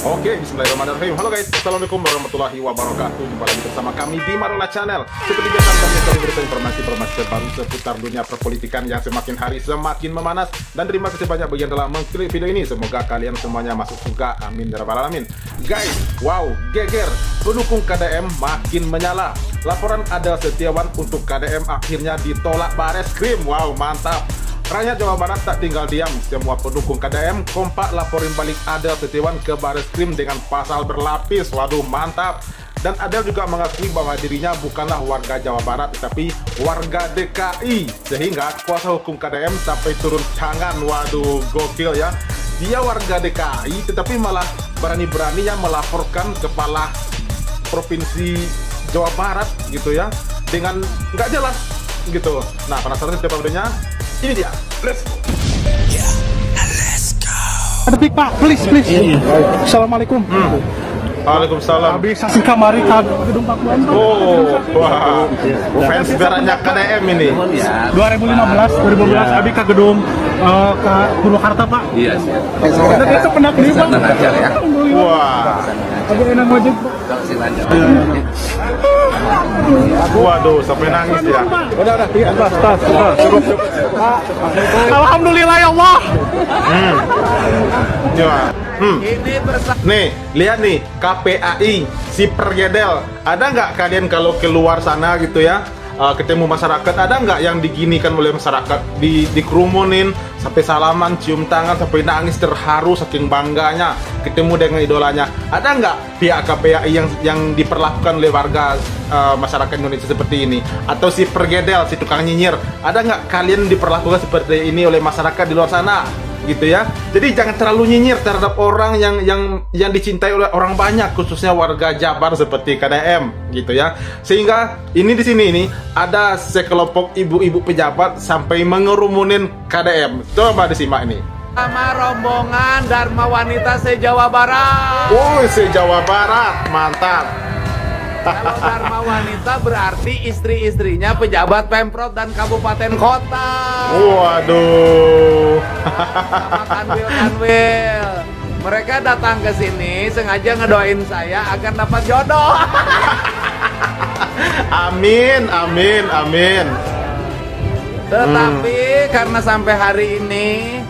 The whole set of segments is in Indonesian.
Oke, bismillahirrahmanirrahim. Halo guys, assalamualaikum warahmatullahi wabarakatuh. Jumpa lagi bersama kami di Marola Channel. Seperti biasa kami akan memberikan informasi-informasi terbaru seputar dunia perpolitikan yang semakin hari semakin memanas. Dan terima kasih banyak bagi yang telah mengklik video ini. Semoga kalian semuanya masuk surga. Amin ya rabbal alamin. Guys, wow, geger. Pendukung KDM makin menyala. Laporan Adel Setiawan untuk KDM akhirnya ditolak Bareskrim. Wow, mantap. Rakyat Jawa Barat tak tinggal diam, semua pendukung KDM kompak laporin balik Adel Setiawan ke Bareskrim dengan pasal berlapis. Waduh, mantap. Dan Adel juga mengakui bahwa dirinya bukanlah warga Jawa Barat, tetapi warga DKI. Sehingga kuasa hukum KDM sampai turun tangan. Waduh, gokil ya. Dia warga DKI, tetapi malah berani-beraninya melaporkan kepala Provinsi Jawa Barat gitu ya, dengan nggak jelas gitu. Nah, penasaran siapa videonya? Ini dia, let's go. Detik Pak, please. Assalamualaikum. Waalaikumsalam. Bisa sih kamari ke gedung Pakuan Pak. Oh, wah, fans beratnya KDM ini. 2015 Abi ke gedung ke Purwakarta Pak. Iya. Dan itu pernah beli Pak. Wah, Abi enak wajib Pak. waduh, sampai nangis ya. Udah, iya, tas. Cukup. Alhamdulillah ya Allah. Ya. Nih, lihat nih, KPAI, si pergedel. Ada nggak kalian kalau keluar sana gitu ya, ketemu masyarakat, ada nggak yang diginikan oleh masyarakat, dikerumunin, sampai salaman, cium tangan, sampai nangis terharu saking bangganya ketemu dengan idolanya? Ada nggak pihak KPAI yang diperlakukan oleh warga masyarakat Indonesia seperti ini? Atau si pergedel, si tukang nyinyir, ada nggak kalian diperlakukan seperti ini oleh masyarakat di luar sana? Gitu ya. Jadi jangan terlalu nyinyir terhadap orang yang dicintai oleh orang banyak, khususnya warga Jabar seperti KDM gitu ya. Sehingga ini di sini ini ada sekelompok ibu-ibu pejabat sampai mengerumunin KDM. Coba disimak ini. Sama rombongan Dharma Wanita se-Jawa Barat. Oh, se-Jawa Barat, mantap. Kalau Dharma Wanita berarti istri-istrinya pejabat Pemprov dan kabupaten kota. Waduh. Sama kanwil. Mereka datang ke sini sengaja ngedoain saya agar dapat jodoh. Amin. Tetapi karena sampai hari ini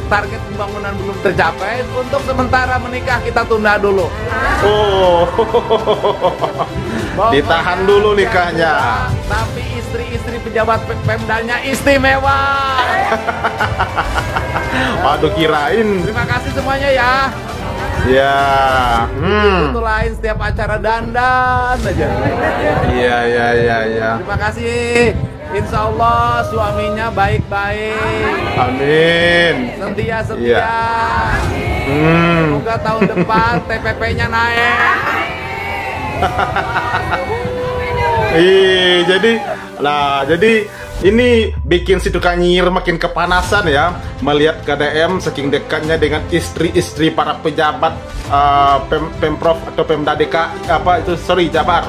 target pembangunan belum tercapai, untuk sementara menikah kita tunda dulu. Oh. Ditahan dulu nikahnya. Tapi istri-istri pejabat Pemdanya istimewa. Waduh, kirain. Terima kasih semuanya ya. Ya. Itu lain setiap acara dandan aja. Iya. Terima kasih. Insya Allah suaminya baik-baik. Amin. Setia. Iya. Semoga tahun depan TPP-nya naik. Jadi ini bikin si tukang nyinyir makin kepanasan ya, melihat KDM saking dekatnya dengan istri-istri para pejabat Pemprov atau Pemda DKI Jabar.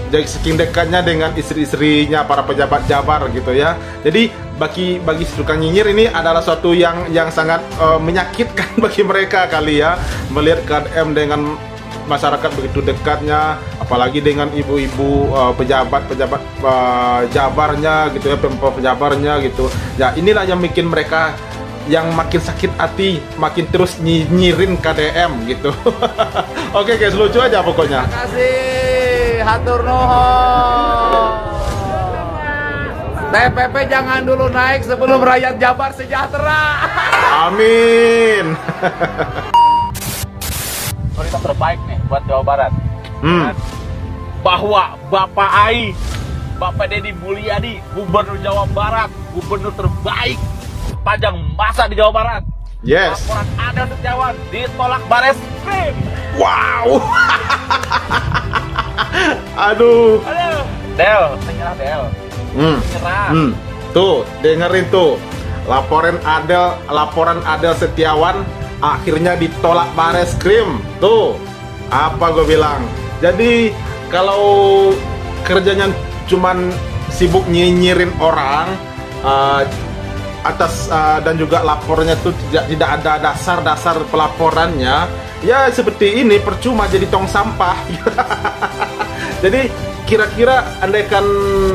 Jadi saking dekatnya dengan istri-istrinya para pejabat Jabar gitu ya. Jadi bagi si tukang nyinyir ini adalah suatu yang sangat menyakitkan bagi mereka kali ya, melihat KDM dengan masyarakat begitu dekatnya, apalagi dengan ibu-ibu pejabat Jabarnya gitu ya, Pemprov Jabarnya gitu. Ya, inilah yang bikin mereka yang makin sakit hati, makin terus nyinyirin KDM gitu. Oke guys, lucu aja pokoknya. Terima kasih, hatur nuhun. TPP jangan dulu naik sebelum rakyat Jabar sejahtera. Amin. Prioritas terbaik nih buat Jawa Barat. Bahwa Bapak Ai, Bapak Deddy Mulyadi, Gubernur Jawa Barat, gubernur terbaik sepanjang masa di Jawa Barat. Yes. Laporan Adel Setiawan ditolak Bareskrim. Wow. Aduh. Del, menyerah Del. Menyerah. Tuh, dengerin tuh. Laporan Adel Setiawan akhirnya ditolak Bareskrim. Tuh, apa gue bilang. Jadi kalau kerjanya cuman sibuk nyinyirin orang atas dan juga lapornya itu tidak ada dasar pelaporannya, ya seperti ini, percuma jadi tong sampah. Jadi kira-kira andaikan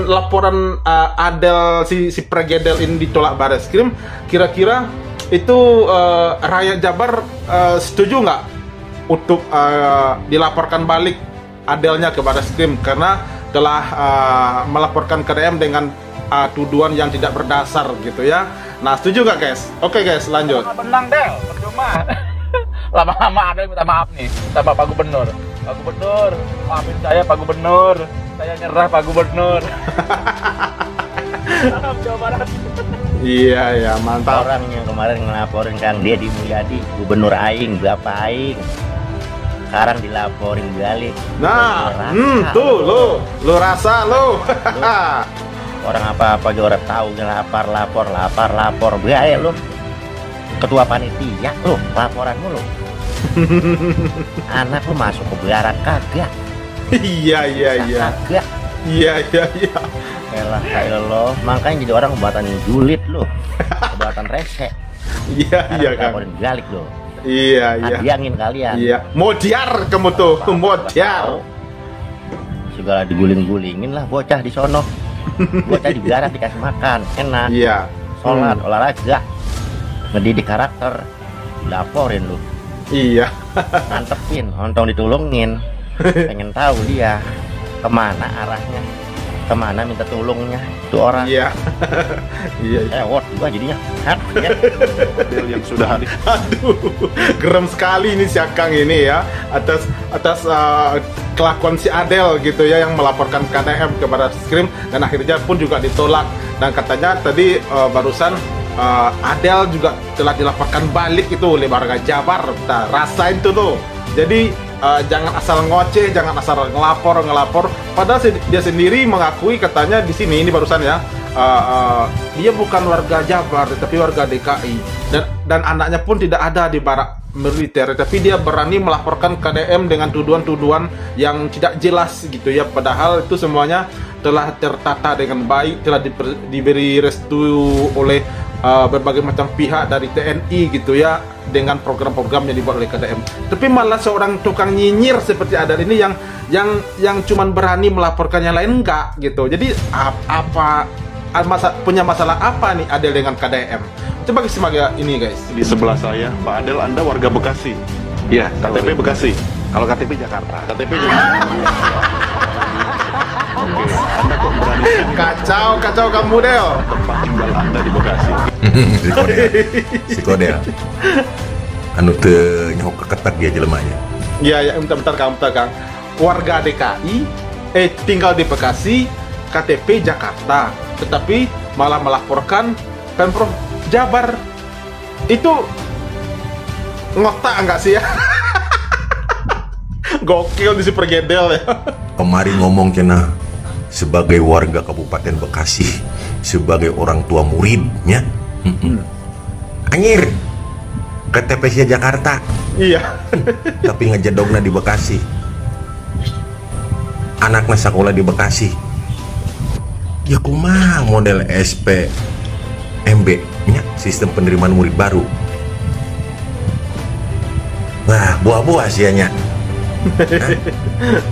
laporan Adel si Pregedel ini ditolak Bareskrim, kira-kira itu rakyat Jabar setuju nggak untuk dilaporkan balik Adelnya ke Bareskrim karena telah melaporkan KDM dengan tuduhan yang tidak berdasar gitu ya. Nah, setuju nggak guys? Oke guys, lanjut. Benang Del, percuma. Lama-lama ada yang minta maaf nih sama Pak Gubernur. Pak Gubernur, maafin saya Pak Gubernur. Saya nyerah Pak Gubernur. Jawa Barat. Iya ya, mantap. Orang yang kemarin ngelaporin Kang Deddy Mulyadi, Gubernur Aing, berapa Aing? Sekarang dilaporin balik. Nah, tuh lu rasa lu. Orang apa-apa juga orang tahu lapor bahaya lu. Ketua panitia lu, laporan mulu. Anak lu masuk ke barat kagak. Iya. Kagak. Iya. Elah lo, makanya jadi orang kebuatan julid lu. Kebuatan rese. Iya kan. Laporin balik lu. Iya. Adiangin kalian. Iya. Modiar kamu tuh, modiar. Segala diguling-gulingin lah bocah di sono. Bocah di barat dikasih makan, enak. Iya. Sholat, olahraga, ngedidik karakter, laporin lu. Iya. Mantepin, ontong ditulungin. Pengen tahu dia kemana arahnya, kemana minta tulungnya itu orang. Iya. Iya. Ewot gua jadinya. Ya. Adel yang sudah hari. Aduh, gerem sekali ini si Akang ini ya atas kelakuan si Adel gitu ya yang melaporkan KDM ke Bareskrim dan akhirnya pun juga ditolak dan katanya tadi barusan Adel juga telah dilaporkan balik itu oleh warga Jabar. Nah, rasain tuh tuh. Jadi jangan asal ngoceh, jangan asal ngelapor. Padahal dia sendiri mengakui katanya di sini ini barusan ya. Dia bukan warga Jabar, tapi warga DKI dan anaknya pun tidak ada di barak militer, tapi dia berani melaporkan KDM dengan tuduhan-tuduhan yang tidak jelas gitu ya. Padahal itu semuanya telah tertata dengan baik, telah diberi restu oleh berbagai macam pihak dari TNI gitu ya, dengan program-program yang dibuat oleh KDM. Tapi malah seorang tukang nyinyir seperti Adel ini yang cuman berani melaporkan yang lain enggak gitu. Jadi punya masalah apa nih Adel dengan KDM? Coba simak ya ini guys. Di sebelah saya, Pak Adel, Anda warga Bekasi. Iya, KTP Bekasi. Kalau KTP Jakarta. KTP Jakarta. Oke, Anda kok berani Kacau kamu Del. tempat tinggal Anda di Bekasi? Si Kodel anu teu nyaho keketak dia jelemanya. Iya, bentar Kang. Warga DKI tinggal di Bekasi, KTP Jakarta, tetapi malah melaporkan Pemprov Jabar. Itu ngotak enggak sih ya? Gokil di si Pregedel ya. Kemarin ngomong cenah sebagai warga Kabupaten Bekasi, sebagai orang tua muridnya. Anjir, KTP Jakarta. Iya. Tapi ngejedogna di Bekasi. Anaknya sekolah di Bekasi. Ya kumaha model SPMB nya, sistem penerimaan murid baru. Wah, buah-buah sianya.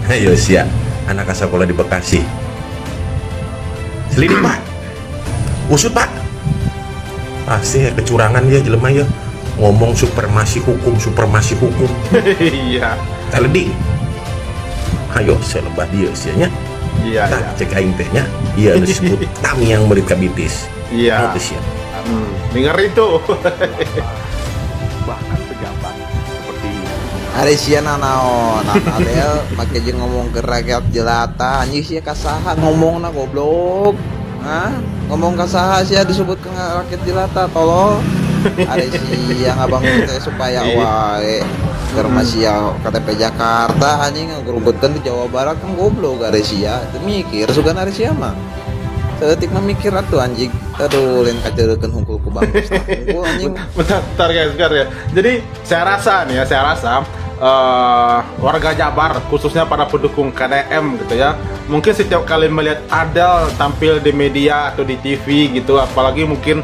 Ayo sia, anak sekolah di Bekasi. Selidik Pak, usut Pak. Pasti kecurangan dia jelema ya. Ngomong supremasi hukum. Iya. Teledi. Ayo selebah dia sianya. Iya. Cek aing teh nya. Iya disebut kami yang murid kabitis. Iya. Itu sia. Dengar itu. Bahkan pejabat seperti ini. Hari siana naon Adel make jeung ngomong ke rakyat jelata anjing sia kasaha ngomongna goblok. Hah? Ngomong kasaha sia disebut ke rakyat jelata tolol. Hari sia ngabang teh supaya wae keur sia KTP Jakarta anjing ngurubutkeun di Jawa Barat kan goblok hari sia. Teu mikir sugan hari sia mah. Seetik mah mikir atuh anjing. Aduh lain kaceureukeun hungkul ku bagus. Hungkul anjing. Bentar guys ya. Jadi saya rasa warga Jabar khususnya para pendukung KDM gitu ya, mungkin setiap kali melihat Adel tampil di media atau di TV gitu, apalagi mungkin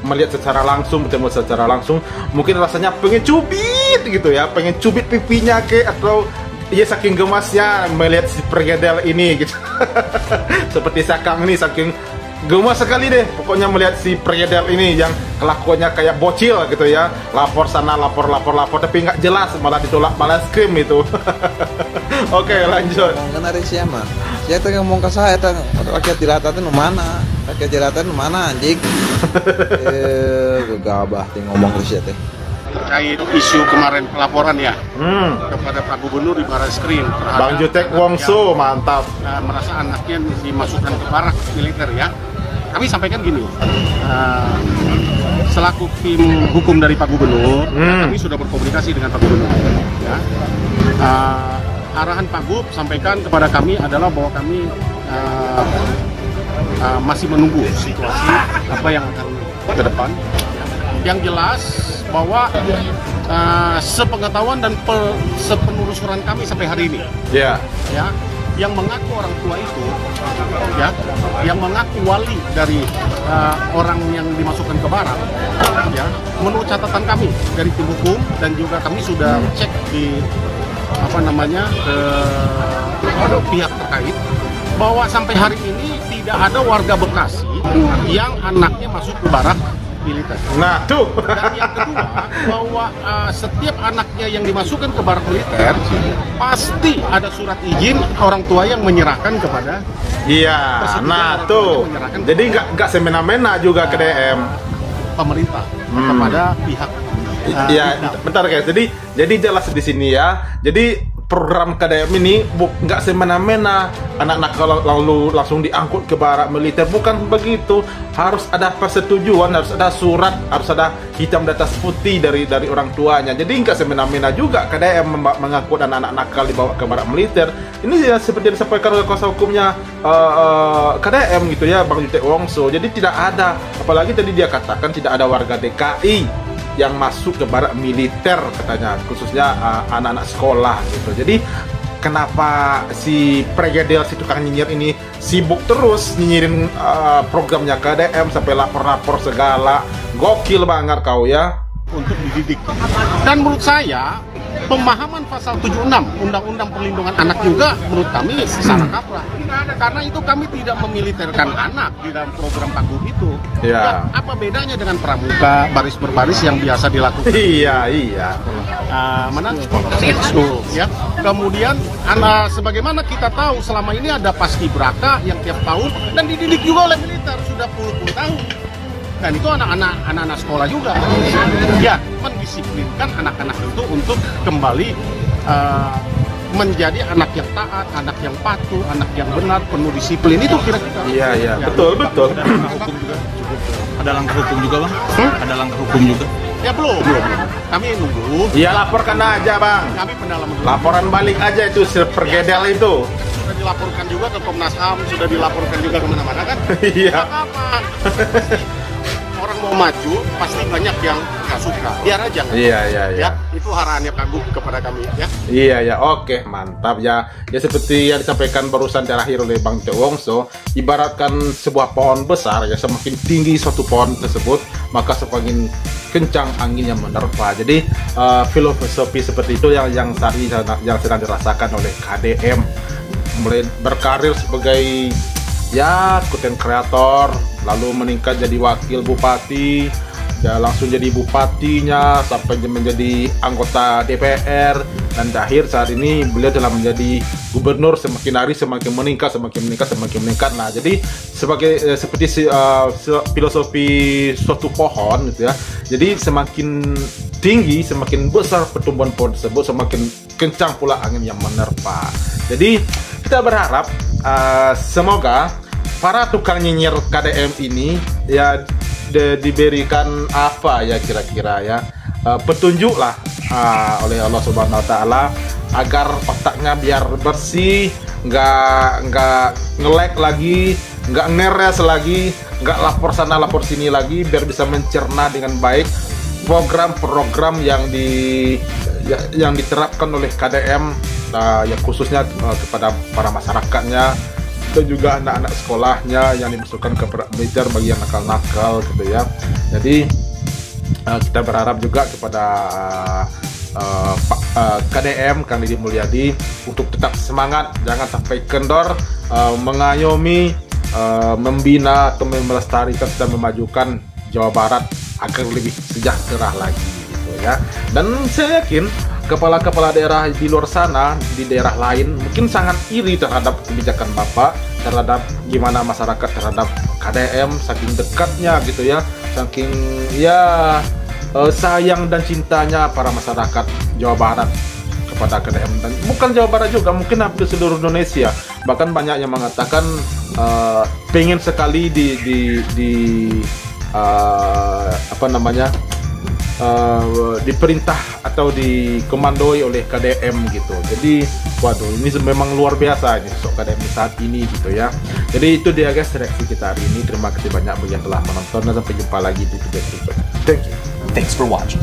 melihat secara langsung, bertemu secara langsung, mungkin rasanya pengen cubit gitu ya, pengen cubit pipinya atau ya saking gemasnya melihat si Pergedel ini gitu. Seperti Sakang ini saking gemas sekali deh pokoknya melihat si Pergedel ini yang kelakuannya kayak bocil gitu ya, lapor sana lapor tapi nggak jelas, malah ditolak balas krim itu. Oke, lanjut. Ngomongin dari siapa? Saya tuh ngomong ke saya, rakyat jelata itu mana? Rakyat jelata itu mana anjing? Gegabah teh ngomong ke saya teh. Terkait isu kemarin pelaporan ya kepada Pak Gubernur di Barreskrim terhadap Bang Jutek Wongso, mantap. Merasa anaknya dimasukkan ke barak militer ya. Kami sampaikan gini, selaku tim hukum dari Pak Gubernur, kami sudah berkomunikasi dengan Pak Gubernur. Ya. Arahan Pak Gub sampaikan kepada kami adalah bahwa kami masih menunggu situasi apa yang akan ke depan. Yang jelas bahwa sepengetahuan dan sepenelusuran kami sampai hari ini, ya, yang mengaku orang tua itu, ya, yang mengaku wali dari orang yang dimasukkan ke barak, ya, menurut catatan kami dari tim hukum dan juga kami sudah cek di ke pihak terkait bahwa sampai hari ini tidak ada warga Bekasi yang anaknya masuk ke barak militer. Nah, tuh. Dan yang kedua, bahwa setiap anaknya yang dimasukkan ke barak militer pasti ada surat izin orang tua yang menyerahkan kepada. Iya, nah tuh. Jadi nggak semena-mena juga ke DM pemerintah kepada pihak. Iya, bentar guys. Jadi jelas di sini ya. Jadi program KDM ini nggak semena-mena anak-anak lalu langsung diangkut ke barak militer, bukan begitu. Harus ada persetujuan, harus ada surat, harus ada hitam di atas putih dari orang tuanya. Jadi nggak semena-mena juga KDM mengangkut anak-anak nakal dibawa ke barak militer. Ini ya seperti yang disampaikan oleh kuasa hukumnya KDM gitu ya, Bang Jutek Wongso. Jadi tidak ada, apalagi tadi dia katakan tidak ada warga DKI yang masuk ke barak militer katanya, khususnya anak-anak sekolah gitu. Jadi kenapa si Pergedel, si tukang nyinyir ini sibuk terus nyinyirin programnya KDM sampai lapor-lapor segala. Gokil banget kau ya. Untuk dididik. Dan menurut saya pemahaman pasal 76 Undang-Undang Perlindungan Anak juga menurut kami salah kaprah. Karena itu kami tidak memiliterkan anak di dalam program Pak Gub itu. Ya. Apa bedanya dengan pramuka baris berbaris yang biasa dilakukan? Iya. Mana? Ya. Kemudian sebagaimana kita tahu selama ini ada paskibraka yang tiap tahun dan dididik juga oleh militer sudah puluh-puluh tahun. Dan itu anak-anak sekolah juga. Ya, mendisiplinkan anak-anak itu untuk kembali menjadi anak yang taat, anak yang patuh, anak yang benar, penuh disiplin, itu kira-kira. Iya, ya. betul. Ada langkah hukum juga, Bang? Ada langkah hukum juga? Ya belum. Kami nunggu. Iya, laporkan aja, Bang. Kami pendalaman dulu. Laporan balik aja itu si Pergedel itu. Sudah dilaporkan juga ke Komnas HAM, sudah dilaporkan juga kemana-mana kan? Iya. Apa? Orang mau maju pasti banyak yang nggak suka, biar aja. Iya. Ya, itu harapannya Pak Gub kepada kami ya. Iya, oke, mantap ya. Ya seperti yang disampaikan barusan terakhir oleh Bang Jutek Wongso, ibaratkan sebuah pohon besar ya, semakin tinggi suatu pohon tersebut, maka semakin kencang angin yang menerpa. Jadi filosofi seperti itu yang saat ini yang sedang dirasakan oleh KDM, mulai berkarir sebagai ya konten kreator, lalu meningkat jadi wakil bupati, ya langsung jadi bupatinya sampai menjadi anggota DPR, dan terakhir saat ini beliau telah menjadi gubernur. Semakin hari semakin meningkat. Nah, jadi seperti filosofi suatu pohon gitu ya. Jadi semakin tinggi, semakin besar pertumbuhan pohon tersebut, semakin kencang pula angin yang menerpa. Jadi kita berharap semoga para tukang nyinyir KDM ini ya diberikan apa ya kira-kira ya petunjuk lah oleh Allah Subhanahu Wa Taala agar otaknya biar bersih, nggak nge-lag lagi, nggak ngeres lagi, nggak lapor sana lapor sini lagi, biar bisa mencerna dengan baik program-program yang diterapkan oleh KDM ya khususnya kepada para masyarakatnya, atau juga anak-anak sekolahnya yang dimasukkan ke militer bagi yang nakal-nakal gitu ya. Jadi kita berharap juga kepada Pak KDM Kang Deddy Mulyadi untuk tetap semangat, jangan sampai kendor, mengayomi, membina atau melestarikan dan memajukan Jawa Barat agar lebih sejahtera lagi gitu ya. Dan saya yakin kepala-kepala daerah di luar sana, di daerah lain mungkin sangat iri terhadap kebijakan Bapak, terhadap gimana masyarakat terhadap KDM, saking dekatnya gitu ya, saking ya sayang dan cintanya para masyarakat Jawa Barat kepada KDM, dan bukan Jawa Barat juga, mungkin hampir seluruh Indonesia. Bahkan banyak yang mengatakan pengen sekali diperintah atau dikomandoi oleh KDM gitu. Jadi waduh, ini memang luar biasa ini sosok KDM saat ini gitu ya. Jadi itu dia guys reaksi kita hari ini. Terima kasih banyak bagi yang telah menonton dan sampai jumpa lagi di video berikutnya. Thank you. Thanks for watching.